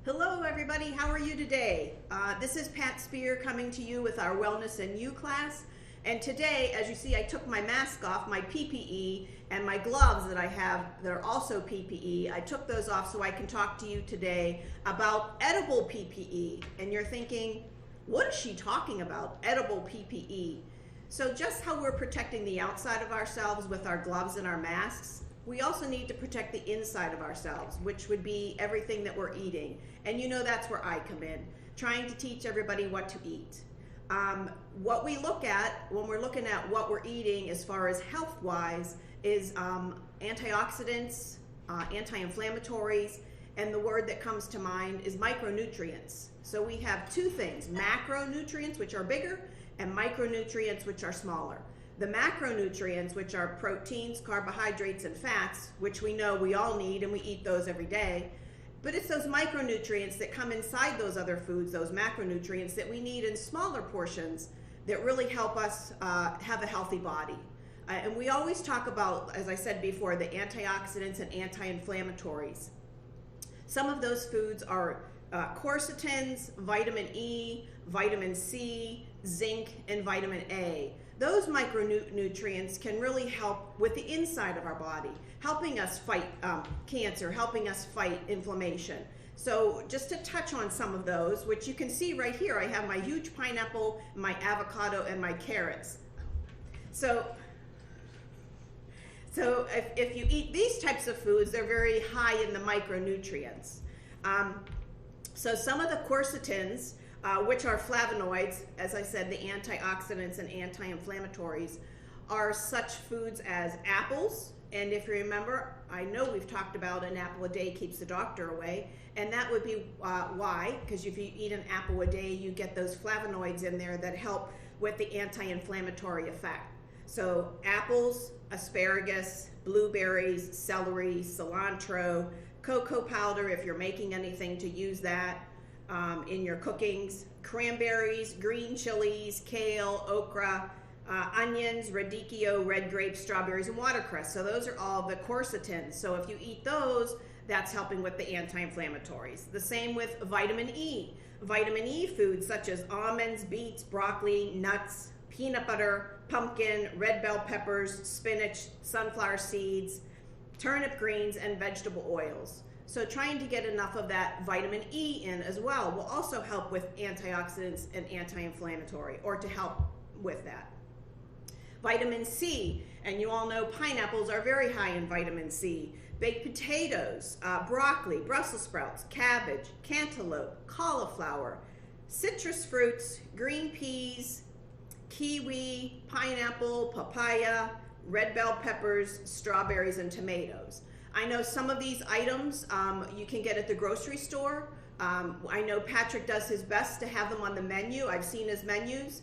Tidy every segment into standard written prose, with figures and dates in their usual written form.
Hello everybody, how are you today? This is Pat Speer coming to you with our Wellness and You class. And today, as you see, I took my mask off, my PPE, and my gloves that I have that are also PPE. I took those off so I can talk to you today about edible PPE. And you're thinking, what is she talking about, edible PPE? So just how we're protecting the outside of ourselves with our gloves and our masks, we also need to protect the inside of ourselves, which would be everything that we're eating. And you know that's where I come in, trying to teach everybody what to eat. What we look at when we're looking at what we're eating as far as health-wise is antioxidants, anti-inflammatories, and the word that comes to mind is micronutrients. So we have two things, macronutrients, which are bigger, and micronutrients, which are smaller. The macronutrients, which are proteins, carbohydrates, and fats, which we know we all need and we eat those every day, but it's those micronutrients that come inside those other foods, those macronutrients that we need in smaller portions that really help us have a healthy body. And we always talk about, as I said before, the antioxidants and anti-inflammatories. Some of those foods are quercetins, vitamin E, vitamin C, zinc, and vitamin A. Those micronutrients can really help with the inside of our body, helping us fight cancer, helping us fight inflammation. So just to touch on some of those, which you can see right here, I have my huge pineapple, my avocado, and my carrots. So if you eat these types of foods, they're very high in the micronutrients. So some of the quercetins, which are flavonoids, as I said, the antioxidants and anti-inflammatories, are such foods as apples. And if you remember, I know we've talked about an apple a day keeps the doctor away, and that would be why, because if you eat an apple a day, you get those flavonoids in there that help with the anti-inflammatory effect. So apples, asparagus, blueberries, celery, cilantro, cocoa powder, if you're making anything to use that in your cookings, cranberries, green chilies, kale, okra, onions, radicchio, red grapes, strawberries, and watercress. So those are all the quercetins. So if you eat those, that's helping with the anti-inflammatories. The same with vitamin E. Vitamin E foods such as almonds, beets, broccoli, nuts, peanut butter, pumpkin, red bell peppers, spinach, sunflower seeds, turnip greens, and vegetable oils. So trying to get enough of that vitamin E in as well will also help with antioxidants and anti-inflammatory, or to help with that. Vitamin C, and you all know pineapples are very high in vitamin C. Baked potatoes, broccoli, Brussels sprouts, cabbage, cantaloupe, cauliflower, citrus fruits, green peas, kiwi, pineapple, papaya, red bell peppers, strawberries, and tomatoes. I know some of these items you can get at the grocery store. I know Patrick does his best to have them on the menu. I've seen his menus.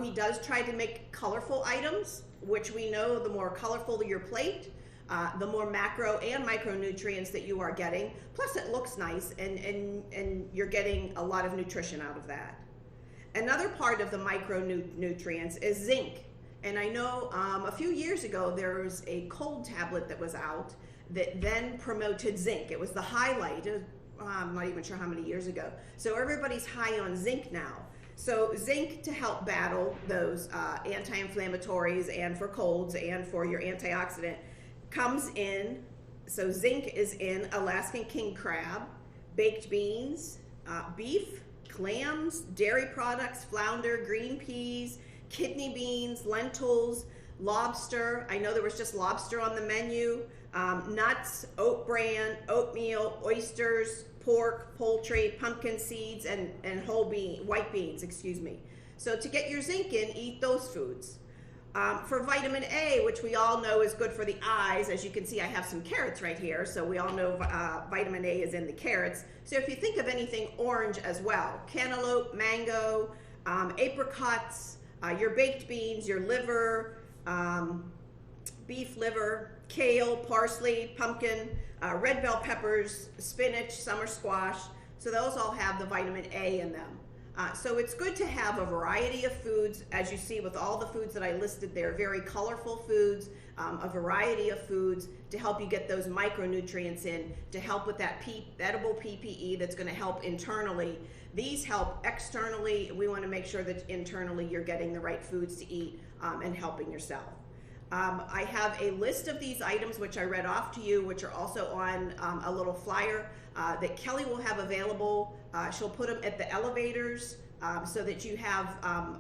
He does try to make colorful items, which we know the more colorful your plate, the more macro and micronutrients that you are getting. Plus it looks nice and you're getting a lot of nutrition out of that. Another part of the micronutrients is zinc. And I know a few years ago there was a cold tablet that was out that then promoted zinc. It was the highlight. I'm not even sure how many years ago. So everybody's high on zinc now. So zinc to help battle those anti-inflammatories and for colds and for your antioxidant comes in. So zinc is in Alaskan king crab, baked beans, beef, clams, dairy products, flounder, green peas, kidney beans, lentils, lobster. I know there was just lobster on the menu. Nuts, oat bran, oatmeal, oysters, pork, poultry, pumpkin seeds, and white beans, excuse me. So to get your zinc in, eat those foods. For vitamin A, which we all know is good for the eyes, as you can see I have some carrots right here, so we all know vitamin A is in the carrots. So if you think of anything orange as well, cantaloupe, mango, apricots, your baked beans, your liver, beef liver, kale, parsley, pumpkin, red bell peppers, spinach, summer squash. So those all have the vitamin A in them. So it's good to have a variety of foods, as you see with all the foods that I listed there, very colorful foods, a variety of foods to help you get those micronutrients in, to help with that edible PPE that's going to help internally. These help externally. We want to make sure that internally you're getting the right foods to eat and helping yourself. I have a list of these items which I read off to you, which are also on a little flyer that Kelly will have available. She'll put them at the elevators so that you have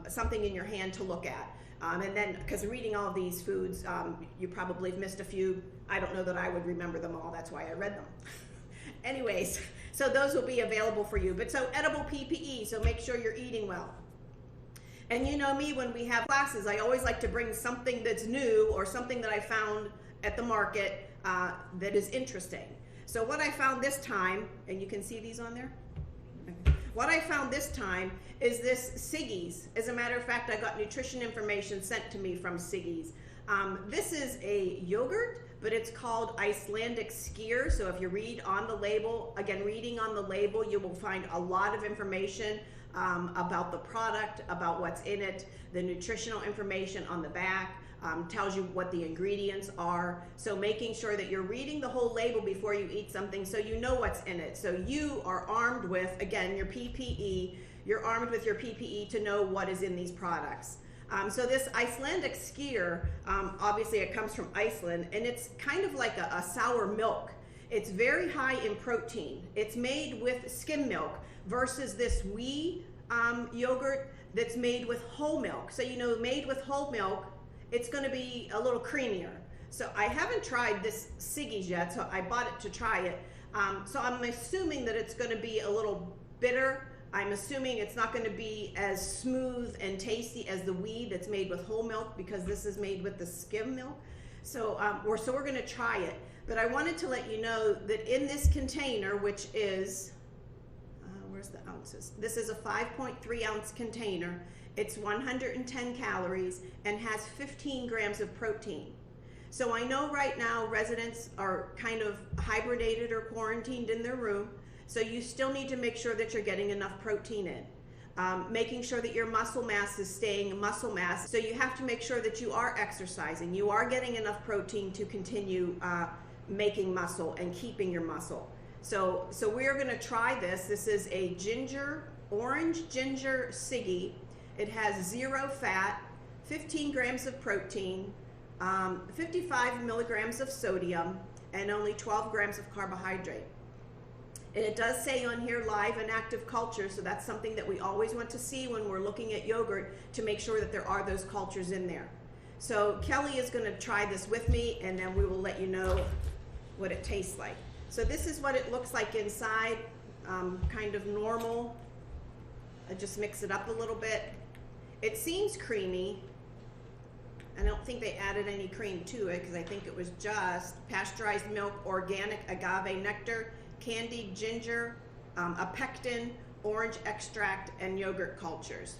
something in your hand to look at. And then, because reading all these foods, you probably have missed a few. I don't know that I would remember them all. That's why I read them. Anyways, so those will be available for you. But so edible PPE, so make sure you're eating well. And you know me, when we have classes, I always like to bring something that's new or something that I found at the market that is interesting. So what I found this time, and you can see these on there? What I found this time is this Siggy's. As a matter of fact, I got nutrition information sent to me from Siggy's. This is a yogurt, but it's called Icelandic Skyr. So if you read on the label, again, reading on the label, you will find a lot of information about the product, about what's in it, the nutritional information on the back, tells you what the ingredients are. So making sure that you're reading the whole label before you eat something so you know what's in it. So you are armed with, again, your PPE. You're armed with your PPE to know what is in these products. So this Icelandic Skyr, obviously it comes from Iceland, and it's kind of like a sour milk. It's very high in protein. It's made with skim milk versus this wee yogurt that's made with whole milk. So, you know, made with whole milk, it's going to be a little creamier. So I haven't tried this Siggy's yet, so I bought it to try it. So I'm assuming that it's going to be a little bitter. I'm assuming it's not going to be as smooth and tasty as the wee that's made with whole milk, because this is made with the skim milk. So, we're going to try it. But I wanted to let you know that in this container, which is, where's the ounces? This is a 5.3 ounce container. It's 110 calories and has 15 grams of protein. So I know right now residents are kind of hibernated or quarantined in their room. So you still need to make sure that you're getting enough protein in. Making sure that your muscle mass is staying muscle mass. So you have to make sure that you are exercising. You are getting enough protein to continue making muscle and keeping your muscle. So we are going to try this. This is a orange ginger Siggy. It has 0 fat, 15 grams of protein, 55 milligrams of sodium, and only 12 grams of carbohydrate. And it does say on here live and active cultures, so that's something that we always want to see when we're looking at yogurt, to make sure that there are those cultures in there. So Kelly is going to try this with me, and then we will let you know what it tastes like. So this is what it looks like inside, kind of normal. I just mix it up a little bit. It seems creamy. I don't think they added any cream to it, because I think it was just pasteurized milk, organic agave nectar, candied ginger, a pectin, orange extract, and yogurt cultures.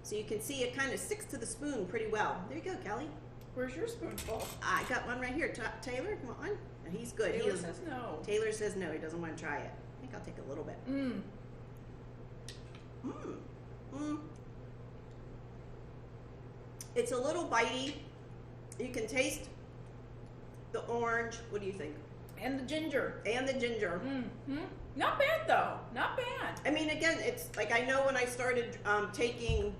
So you can see it kind of sticks to the spoon pretty well. There you go, Kelly. Where's your spoonful? I got one right here. Taylor, you want one? And he's good. Taylor says no. Taylor says no. He doesn't want to try it. I think I'll take a little bit. It's a little bitey. You can taste the orange. What do you think? And the ginger. And the ginger. Not bad though. Not bad. I mean, again, it's like, I know when I started taking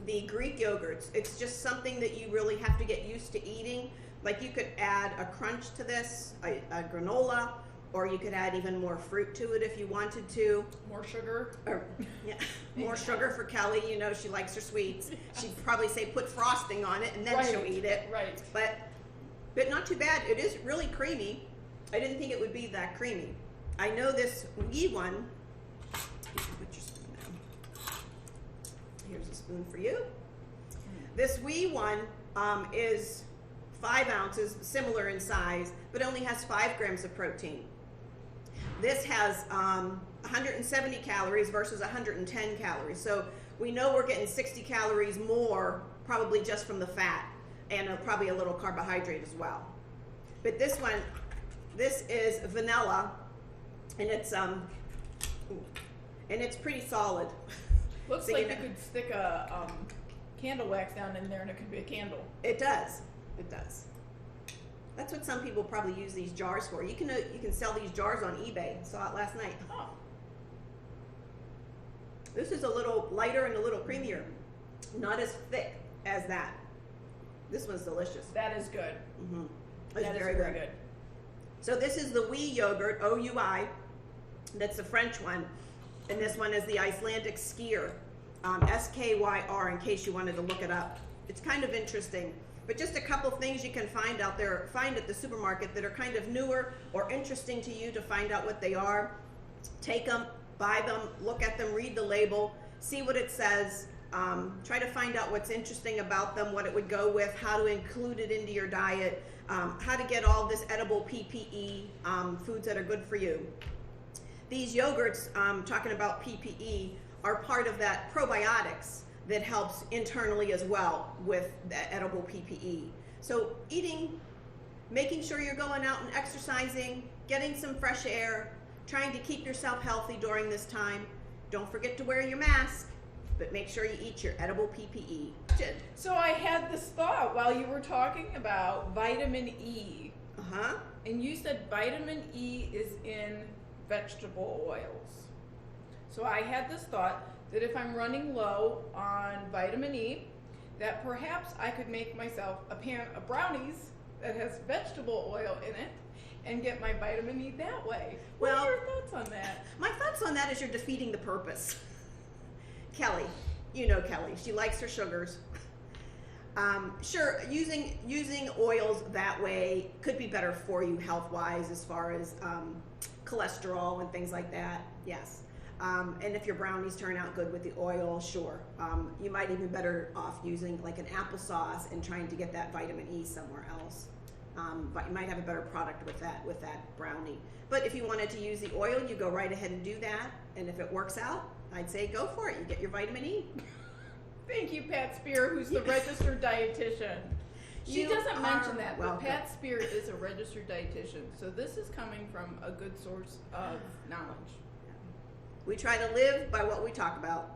the Greek yogurts, it's just something that you really have to get used to eating. Like, you could add a crunch to this, a granola, or you could add even more fruit to it if you wanted to. More sugar. Or, yeah, more sugar for Kelly. You know, she likes her sweets. She'd probably say put frosting on it, and then she'll eat it. Right. But not too bad. It is really creamy. I didn't think it would be that creamy. I know this wee one. You can put your spoon down. Here's a spoon for you. This wee one is 5 ounces, similar in size, but only has 5 grams of protein. This has 170 calories versus 110 calories. So we know we're getting 60 calories more, probably just from the fat, and probably a little carbohydrate as well. But this one, this is vanilla, and it's pretty solid. Looks so like you could stick a candle wax down in there and it could be a candle. It does. It does. That's what some people probably use these jars for. You can sell these jars on eBay. I saw it last night. Oh. This is a little lighter and a little creamier. Not as thick as that. This one's delicious. That is good. Mm-hmm. It's That is very good. So this is the Wee yogurt, O-U-I. That's the French one. And this one is the Icelandic Skyr, S-K-Y-R, in case you wanted to look it up. It's kind of interesting. But just a couple things you can find out there, find at the supermarket that are kind of newer or interesting to you to find out what they are. Take them, buy them, look at them, read the label, see what it says. Try to find out what's interesting about them, what it would go with, how to include it into your diet, how to get all this edible PPE, foods that are good for you. These yogurts, talking about PPE, are part of that probiotics that helps internally as well with the edible PPE. So eating, making sure you're going out and exercising, getting some fresh air, trying to keep yourself healthy during this time. Don't forget to wear your mask, but make sure you eat your edible PPE. So I had this thought while you were talking about vitamin E. Uh-huh. And you said vitamin E is in vegetable oils. So I had this thought that if I'm running low on vitamin E, that perhaps I could make myself a pan of brownies that has vegetable oil in it and get my vitamin E that way. What are your thoughts on that? My thoughts on that is you're defeating the purpose. Kelly, you know Kelly, she likes her sugars. Sure, using oils that way could be better for you health-wise as far as cholesterol and things like that, yes. And if your brownies turn out good with the oil, sure. You might even better off using like an applesauce and trying to get that vitamin E somewhere else. But you might have a better product with that brownie. But if you wanted to use the oil, you go right ahead and do that. And if it works out, I'd say go for it. You get your vitamin E. Thank you, Pat Speer, who's the registered dietitian. She doesn't mention that, but Pat Speer is a registered dietitian. So this is coming from a good source of knowledge. We try to live by what we talk about.